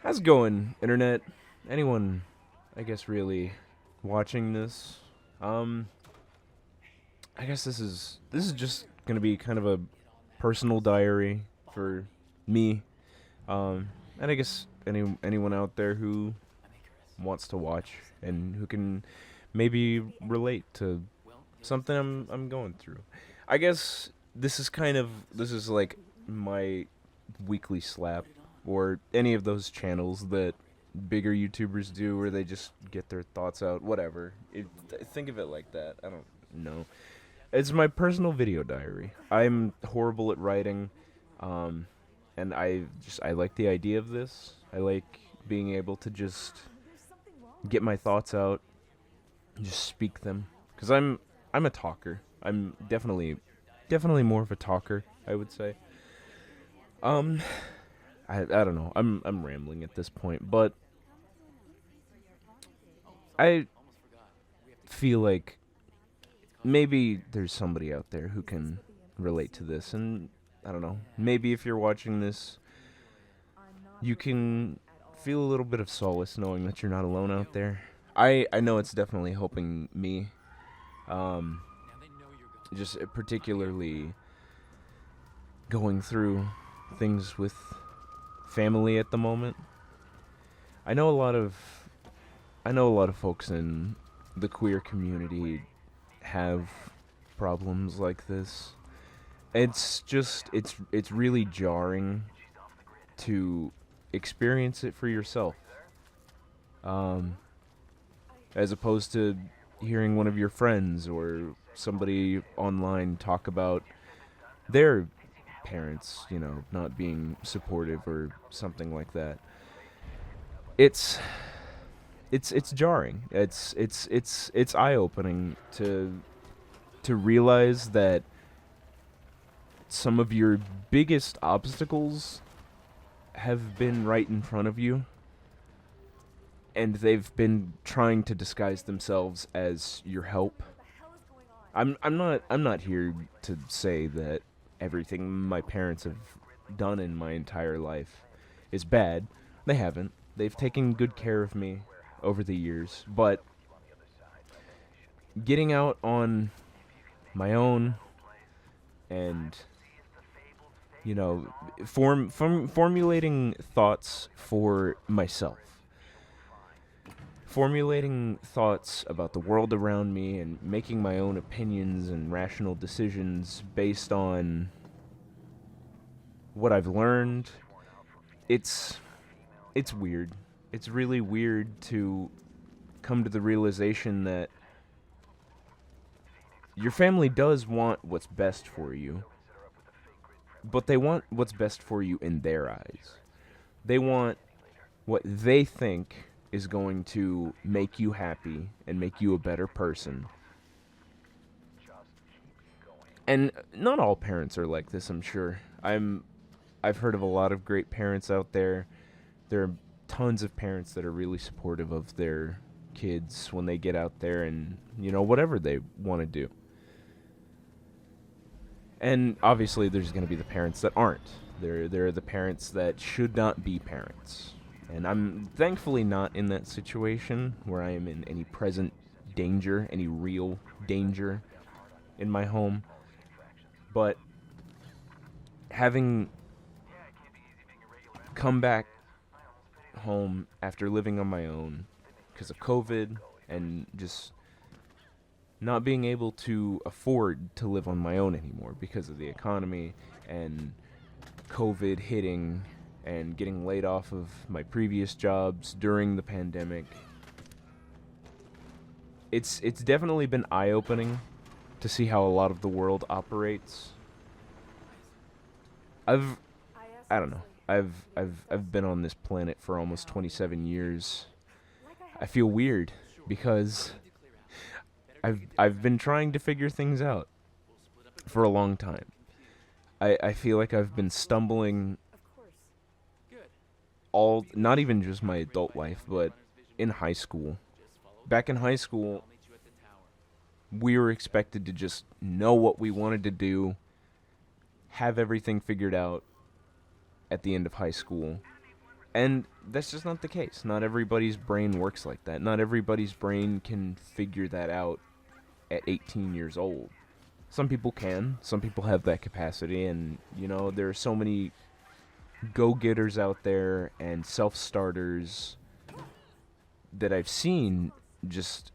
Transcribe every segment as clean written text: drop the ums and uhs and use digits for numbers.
How's it going, internet? Anyone, I guess, really watching this? Um, I guess this is just gonna be kind of a personal diary for me. And I guess anyone out there who wants to watch and who can maybe relate to something I'm going through. I guess this is like my weekly slap or any of those channels that bigger YouTubers do where they just get their thoughts out, whatever. Think of it like that. I don't know. It's my personal video diary. I'm horrible at writing, um, and I like the idea of this. I like being able to just get my thoughts out, just speak them, because I'm a talker. I'm definitely more of a talker, I would say. Um, I don't know. I'm rambling at this point, but I feel like maybe there's somebody out there who can relate to this, and I don't know. Maybe if you're watching this, you can feel a little bit of solace knowing that you're not alone out there. I know it's definitely helping me. Um, just particularly going through things with family at the moment. I know a lot of I know a lot of folks in the queer community have problems like this. It's really jarring to experience it for yourself. Um, as opposed to hearing one of your friends or somebody online talk about their parents, not being supportive or something like that. It's it's jarring. It's eye opening to realize that some of your biggest obstacles have been right in front of you, and they've been trying to disguise themselves as your help. I'm not here to say that everything my parents have done in my entire life is bad. They haven't. They've taken good care of me over the years, but getting out on my own and formulating thoughts for myself, formulating thoughts about the world around me, and making my own opinions and rational decisions based on what I've learned. It's it's weird. It's really weird to come to the realization that your family does want what's best for you, but they want what's best for you in their eyes. They want what they think is going to make you happy and make you a better person. And not all parents are like this, I'm sure. I've heard of a lot of great parents out there. There are tons of parents that are really supportive of their kids when they get out there and, whatever they want to do. And obviously there's going to be the parents that aren't. There are the parents that should not be parents. And I'm thankfully not in that situation where I am in any present danger, any real danger in my home. But having come back home after living on my own because of COVID and just not being able to afford to live on my own anymore because of the economy and COVID hitting and getting laid off of my previous jobs during the pandemic. It's definitely been eye-opening to see how a lot of the world operates. I've I don't know. I've been on this planet for almost 27 years. I feel weird because I've been trying to figure things out for a long time. I feel like I've been stumbling all, not even just my adult life, but in high school. Back in high school, we were expected to just know what we wanted to do, have everything figured out at the end of high school. And that's just not the case. Not everybody's brain works like that. Not everybody's brain can figure that out at 18 years old. Some people can. Some people have that capacity, and there are so many go-getters out there and self-starters that I've seen just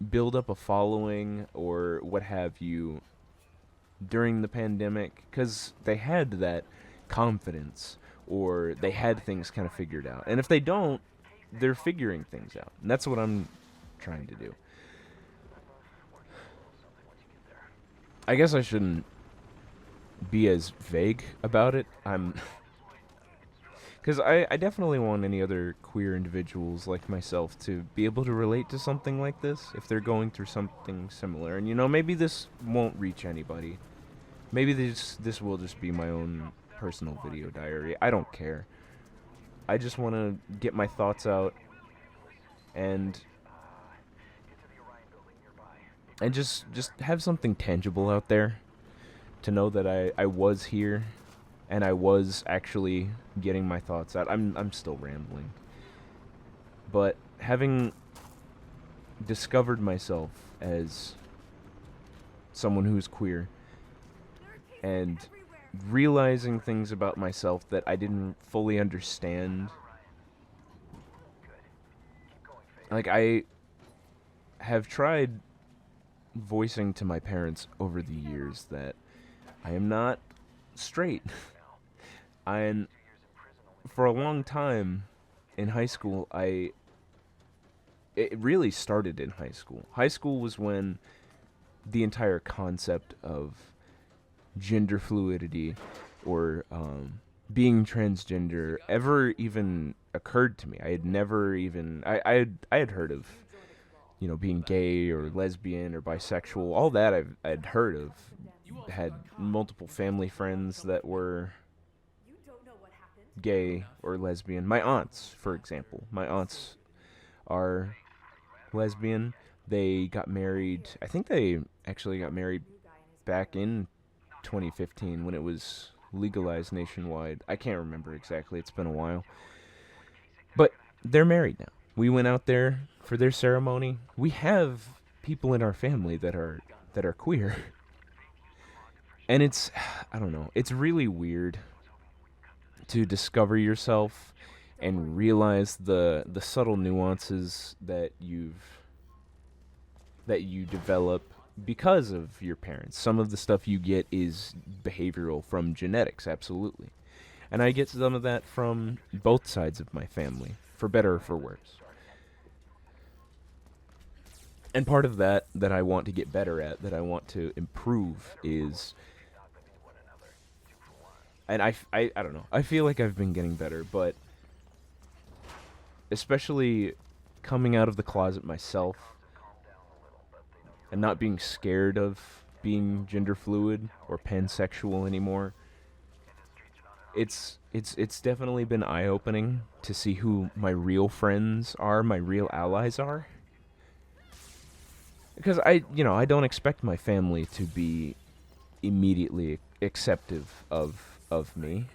build up a following or what have you during the pandemic because they had that confidence or they had things kind of figured out. And if they don't, they're figuring things out. And that's what I'm trying to do. I guess I shouldn't be as vague about it. Because I definitely want any other queer individuals like myself to be able to relate to something like this if they're going through something similar. And, maybe this won't reach anybody. Maybe this will just be my own personal video diary. I don't care. I just want to get my thoughts out and just have something tangible out there to know that I was here and I was actually getting my thoughts out. I'm still rambling. But having discovered myself as someone who's queer and realizing things about myself that I didn't fully understand, like I have tried voicing to my parents over the years that I am not straight. And for a long time in high school, it really started in high school. High school was when the entire concept of gender fluidity or being transgender ever even occurred to me. I had never even I had heard of being gay or lesbian or bisexual. All that I'd heard of. Had multiple family friends that were gay or lesbian. My aunts, for example. My aunts are lesbian. They got married. I think they actually got married back in 2015 when it was legalized nationwide. I can't remember exactly. It's been a while. But they're married now. We went out there for their ceremony. We have people in our family that are queer. And I don't know, it's really weird to discover yourself and realize the subtle nuances that you develop because of your parents. Some of the stuff you get is behavioral from genetics, absolutely. And I get some of that from both sides of my family, for better or for worse. And part of that I want to get better at, that I want to improve is... And I don't know. I feel like I've been getting better, but especially coming out of the closet myself and not being scared of being gender fluid or pansexual anymore, it's definitely been eye-opening to see who my real friends are, my real allies are. Because I don't expect my family to be immediately acceptive of me.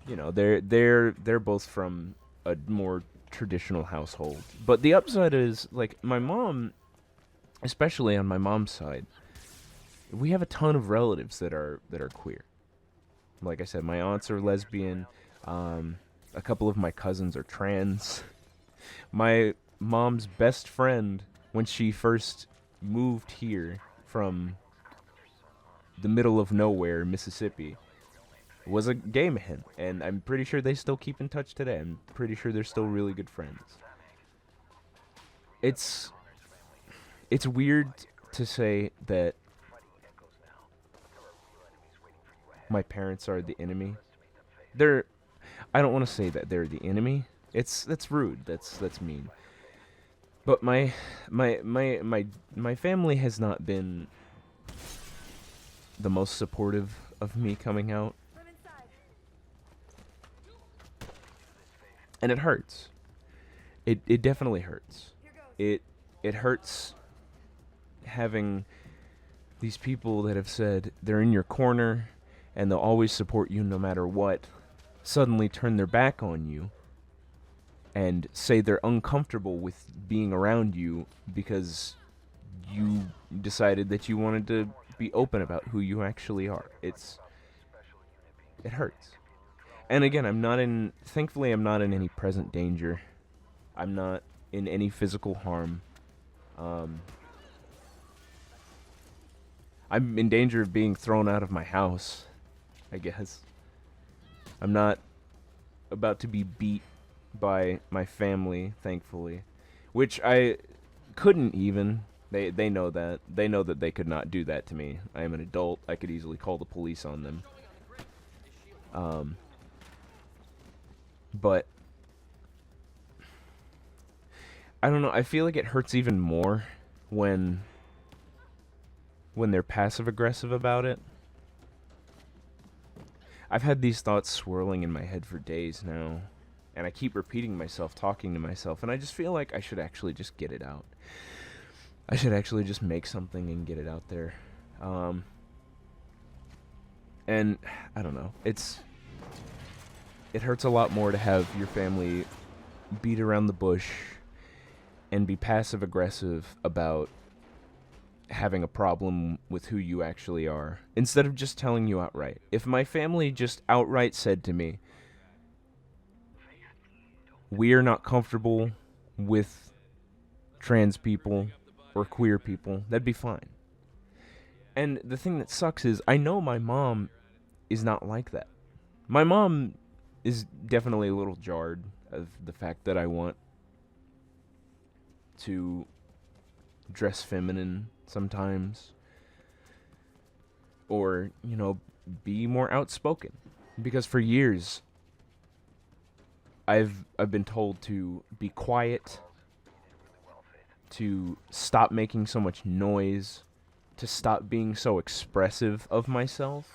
They're both from a more traditional household. But the upside is, like, my mom, especially on my mom's side, we have a ton of relatives that are queer. Like I said, my aunts are lesbian. A couple of my cousins are trans. My mom's best friend, when she first moved here from the middle of nowhere, Mississippi, was a gay man, and I'm pretty sure they still keep in touch today. I'm pretty sure they're still really good friends. It's weird to say that my parents are the enemy. I don't want to say that they're the enemy. That's rude. That's mean. But my family has not been the most supportive of me coming out. And it hurts. It definitely hurts. It hurts having these people that have said they're in your corner and they'll always support you no matter what, suddenly turn their back on you and say they're uncomfortable with being around you because you decided that you wanted to be open about who you actually are. It hurts. And again, thankfully I'm not in any present danger. I'm not in any physical harm. Um, I'm in danger of being thrown out of my house, I guess. I'm not about to be beat by my family, thankfully. Which I couldn't even. They know that. They know that they could not do that to me. I am an adult. I could easily call the police on them. But I don't know. I feel like it hurts even more when they're passive aggressive about it. I've had these thoughts swirling in my head for days now, and I keep repeating myself, talking to myself, and I just feel like I should actually just get it out. I should actually just make something and get it out there. And I don't know. It hurts a lot more to have your family beat around the bush and be passive aggressive about having a problem with who you actually are, instead of just telling you outright. If my family just outright said to me, we are not comfortable with trans people or queer people, that'd be fine. And the thing that sucks is I know my mom is not like that. My mom is definitely a little jarred of the fact that I want to dress feminine sometimes, or, be more outspoken. Because for years I've been told to be quiet, to stop making so much noise, to stop being so expressive of myself.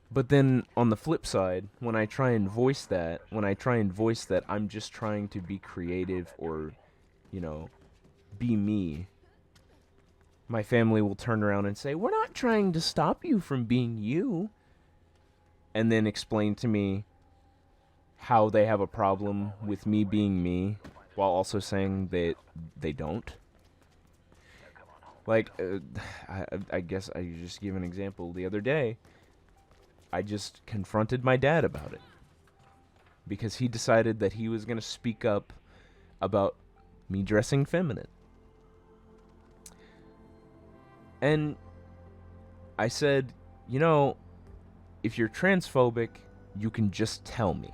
But then on the flip side, when I try and voice that I'm just trying to be creative or, be me, my family will turn around and say, "We're not trying to stop you from being you." And then explain to me how they have a problem with me being me, while also saying that they don't. Like, I guess I just give an example. The other day, I just confronted my dad about it. Because he decided that he was going to speak up about me dressing feminine. And I said, if you're transphobic, you can just tell me.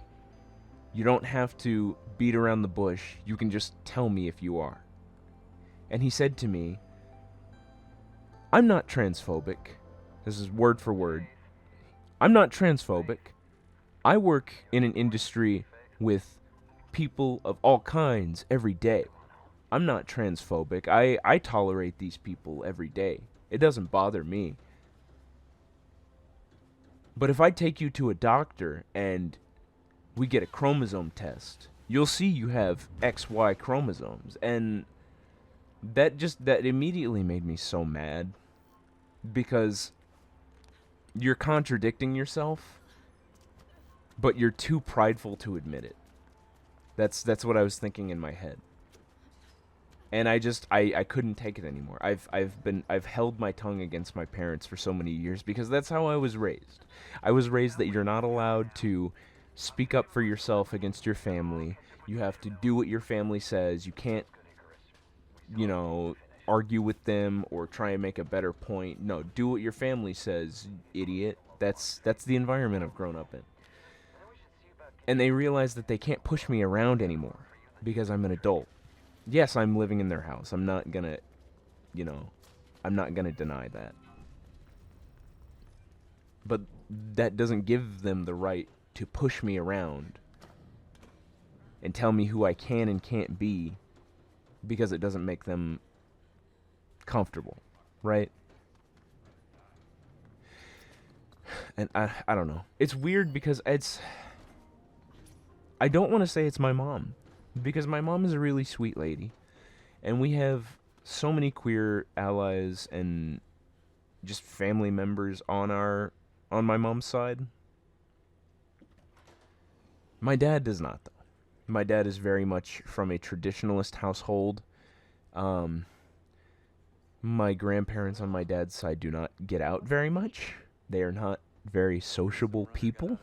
You don't have to beat around the bush. You can just tell me if you are. And he said to me, I'm not transphobic. This is word for word. I'm not transphobic. I work in an industry with people of all kinds every day. I'm not transphobic. I tolerate these people every day. It doesn't bother me. But if I take you to a doctor and we get a chromosome test, you'll see you have XY chromosomes. And that immediately made me so mad. Because you're contradicting yourself, but you're too prideful to admit it. That's what I was thinking in my head. And I couldn't take it anymore. I've held my tongue against my parents for so many years because that's how I was raised. I was raised that you're not allowed to speak up for yourself against your family. You have to do what your family says. You can't, argue with them or try and make a better point. No, do what your family says, idiot. That's the environment I've grown up in. And they realize that they can't push me around anymore because I'm an adult. Yes, I'm living in their house. I'm not gonna deny that. But that doesn't give them the right to push me around and tell me who I can and can't be because it doesn't make them comfortable, right? And I don't know. It's weird because I don't want to say it's my mom, because my mom is a really sweet lady, and we have so many queer allies and just family members on my mom's side. My dad does not, though. My dad is very much from a traditionalist household. Um, my grandparents on my dad's side do not get out very much. They are not very sociable people.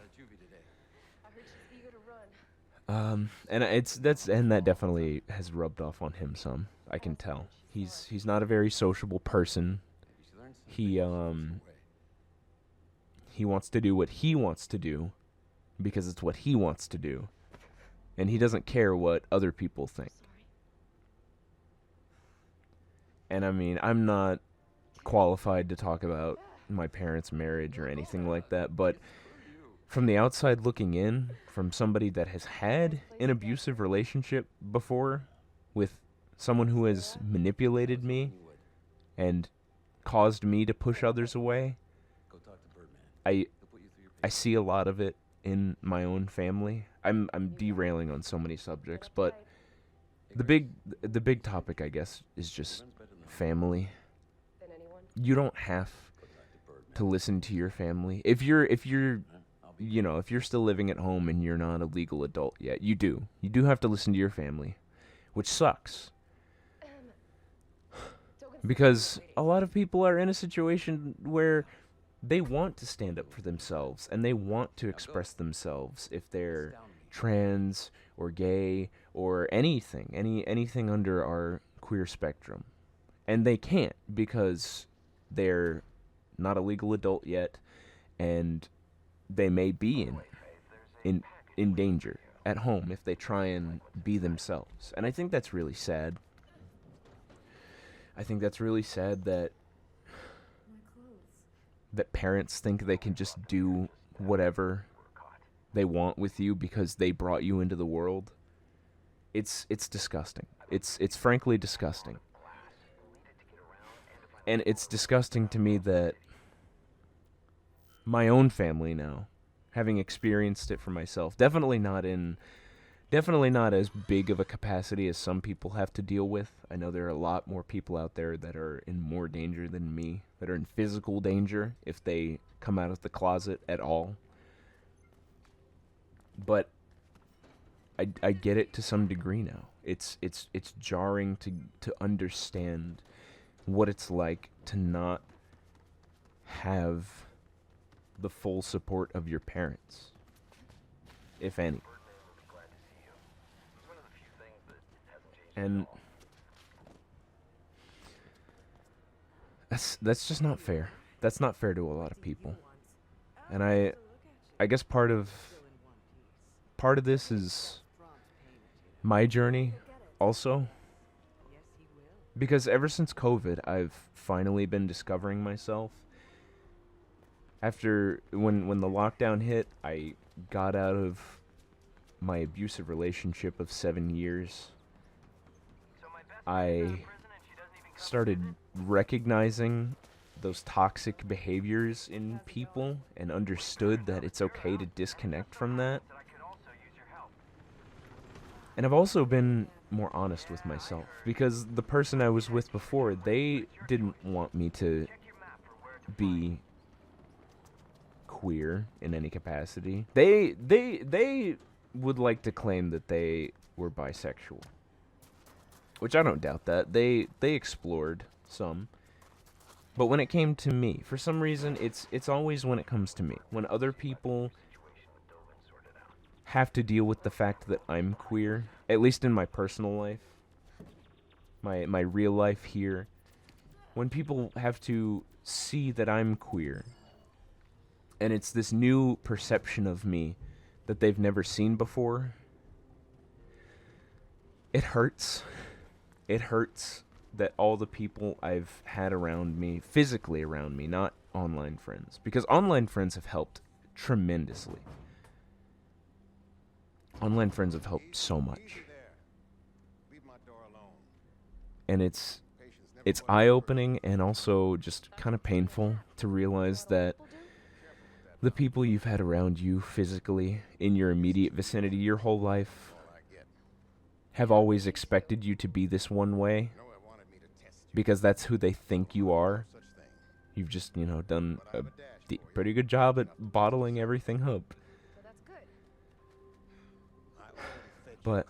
And that definitely has rubbed off on him some. I can tell. He's not a very sociable person. He wants to do what he wants to do because it's what he wants to do, and he doesn't care what other people think. And I mean, I'm not qualified to talk about my parents' marriage or anything like that, but from the outside looking in, from somebody that has had an abusive relationship before with someone who has manipulated me and caused me to push others away, I I see a lot of it in my own family. I'm derailing on so many subjects, but the big topic, I guess, is just family. You don't have to listen to your family. If you're still living at home and you're not a legal adult yet, you do. You do have to listen to your family, which sucks. Because a lot of people are in a situation where they want to stand up for themselves and they want to express themselves if they're trans or gay or anything under our queer spectrum. And they can't because they're not a legal adult yet and they may be in in danger at home if they try and be themselves. And I think that's really sad. I think that's really sad that parents think they can just do whatever they want with you because they brought you into the world. It's disgusting. It's frankly disgusting. And it's disgusting to me that my own family now, having experienced it for myself, definitely not as big of a capacity as some people have to deal with. I know there are a lot more people out there that are in more danger than me, that are in physical danger if they come out of the closet at all. But I get it to some degree now. It's jarring to understand what it's like to not have the full support of your parents, if any. And that's just not fair. That's not fair to a lot of people. And I guess part of this is my journey also, because ever since COVID, I've finally been discovering myself. After when the lockdown hit, I got out of my abusive relationship of 7 years. I started recognizing those toxic behaviors in people and understood that it's okay to disconnect from that. And I've also been more honest with myself because the person I was with before, they didn't want me to be queer in any capacity. They would like to claim that they were bisexual, which I don't doubt that. They explored some. But when it came to me, for some reason it's always when it comes to me. When other people have to deal with the fact that I'm queer, at least in my personal life, my real life here, when people have to see that I'm queer, and it's this new perception of me that they've never seen before, it hurts. It hurts that all the people I've had around me, physically around me, not online friends, because online friends have helped tremendously. Online friends have helped so much. And it's eye-opening and also just kind of painful to realize that the people you've had around you physically in your immediate vicinity your whole life have always expected you to be this one way because that's who they think you are. You've just, done a pretty good job at bottling everything up. But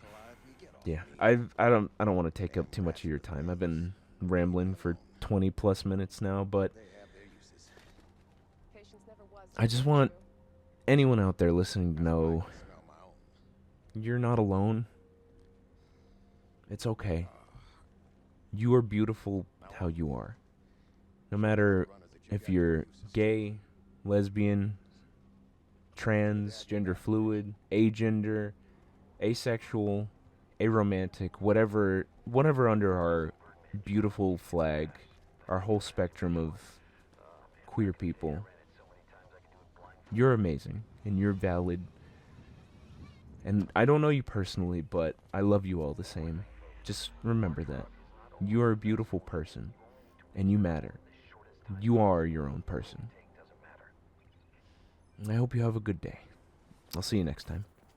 yeah, I don't want to take up too much of your time. I've been rambling for 20 plus minutes now, but I just want anyone out there listening to know you're not alone. It's okay. You are beautiful how you are. No matter if you're gay, lesbian, trans, gender fluid, agender, asexual, aromantic, whatever under our beautiful flag, our whole spectrum of queer people, you're amazing and you're valid. And I don't know you personally, but I love you all the same. Just remember that. You are a beautiful person and you matter. You are your own person. I hope you have a good day. I'll see you next time.